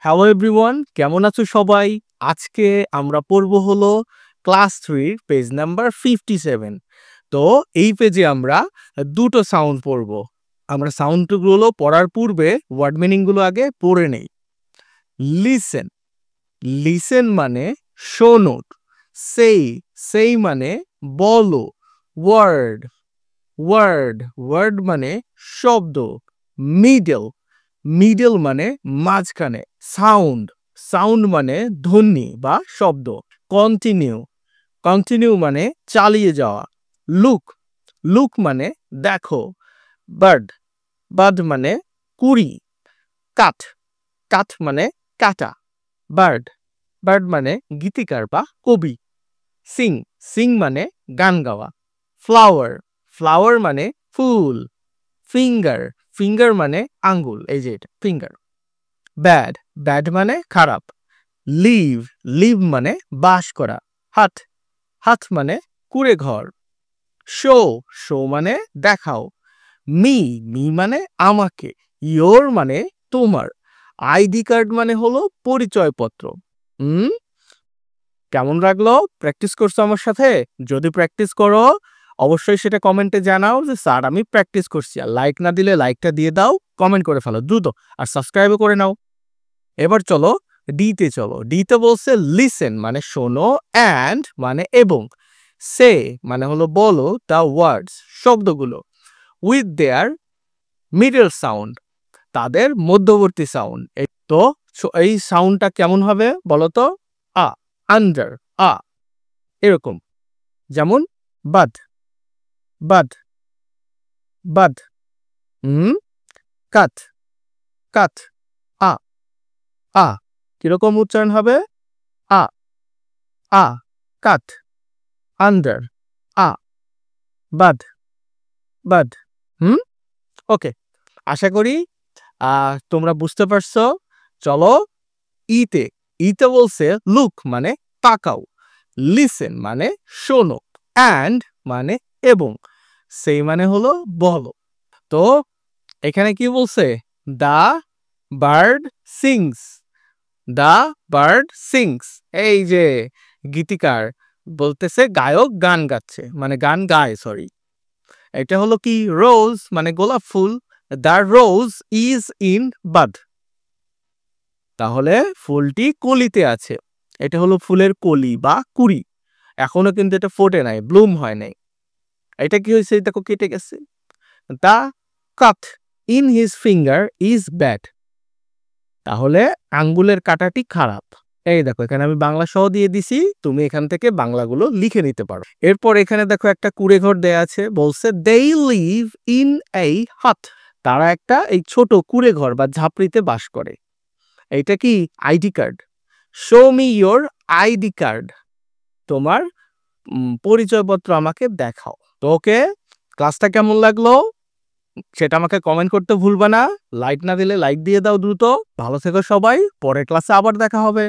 Hello everyone, কেমন আছো সবাই? আজকে আমরা পড়ব হলো ক্লাস 3 পেজ নাম্বার 57। তো এই পেজে আমরা দুটো সাউন্ড পড়ব। আমরা সাউন্ডগুলো পড়ার পূর্বে ওয়ার্ড মিনিং গুলো আগে পড়ে নেই। লিসেন, লিসেন মানে শোনো। সেই, সেই মানে বলো। ওয়ার্ড, ওয়ার্ড, ওয়ার্ড মানে শব্দ। মিডল, মিডল মানে মাঝখানে। সাউন্ড, সাউন্ড মানে ধ্বনি বা শব্দ। কন্টিনিউ, কন্টিনিউ মানে চালিয়ে যাওয়া। লুক, লুক মানে দেখো। বার্ড, বার্ড মানে কুড়ি। কাট, কাট মানে কাটা। বার্ড, বার্ড মানে গীতিকার বা কবি। সিং, সিং মানে গান গাওয়া। ফ্লাওয়ার, ফ্লাওয়ার মানে ফুল। ফিঙ্গার, ফিঙ্গার মানে আঙ্গুল, এই যে এটা ফিঙ্গার। ব্যাড, ব্যাড মানে খারাপ। লিভ, লিভ মানে বাস করা। হাট, হাট মানে কুড়ে ঘর। শো, শো মানে দেখাও। মি, মি মানে আমাকে। ইয়োর মানে তোমার। আইডি কার্ড মানে হলো পরিচয়পত্র। হুম, কেমন লাগলো? প্র্যাকটিস করছো আমার সাথে? যদি প্র্যাকটিস করো অবশ্যই সেটা কমেন্টে জানাও যে স্যার আমি প্র্যাকটিস করছি। আর লাইক না দিলে লাইকটা দিয়ে দাও, কমেন্ট করে ফেলো দ্রুত, আর সাবস্ক্রাইবও করে নাও। এবার চলো ডিতে চলো। ডিতে বলছে লিসেন মানে শোনো, অ্যান্ড মানে এবং, সে মানে হলো বলো দ্য ওয়ার্ডস শব্দগুলো, উইথ দেয়ার মিডল সাউন্ড তাদের মধ্যবর্তী সাউন্ড। তো এই সাউন্ডটা কেমন হবে বলো তো? আ, আন্ডার, আ, এরকম। যেমন বাদ, বাদ, বাদ। কাট, কাট, আ, আ। কিরকম উচ্চারণ হবে? আ, আ, কাট, আন্ডার, আ, বাদ, বাদ। ওকে, আশা করি তোমরা বুঝতে পারছো। চলো ইতে, ইতে বলছে লুক মানে তাকাও। লিসেন মানে শোনো। অ্যান্ড মানে এবং, সেই মানে হলো বলো। তো এখানে কি বলছে? The bird sings, the bird sings. এই যে গীতিকার বলতেছে গায়ক গান গাচ্ছে, মানে গান গায়, সরি। এটা হলো কি? রোজ মানে গোলাপ ফুল। দা রোজ ইজ ইন বাদ, তাহলে ফুলটি কলিতে আছে। এটা হলো ফুলের কলি বা কুড়ি, এখনো কিন্তু এটা ফোটে নাই, ব্লুম হয় নাই। এটা কি হয়েছে? দেখো কেটে গেছে। The cut in his finger is bad, তাহলে আঙ্গুলের কাটাটি খারাপ। এই দেখো এখানে আমি বাংলা সহ দিয়ে দিছি, তুমি এখান থেকে বাংলাগুলো লিখে নিতে পারো। এরপর এখানে দেখো একটা কুড়ে ঘর দেয়া আছে, বলছে they live in a hut, তারা একটা এই ছোট কুড়ে ঘর বা ঝাপড়িতে বাস করে। এইটা কি? ID card. Show me your ID card, তোমার পরিচয়পত্র আমাকে দেখাও। তো ওকে, ক্লাসটা কেমন লাগলো সেটা আমাকে কমেন্ট করতে ভুলবা না। লাইক না দিলে লাইক দিয়ে দাও দ্রুত। ভালো থেকো সবাই, পরের ক্লাসে আবার দেখা হবে।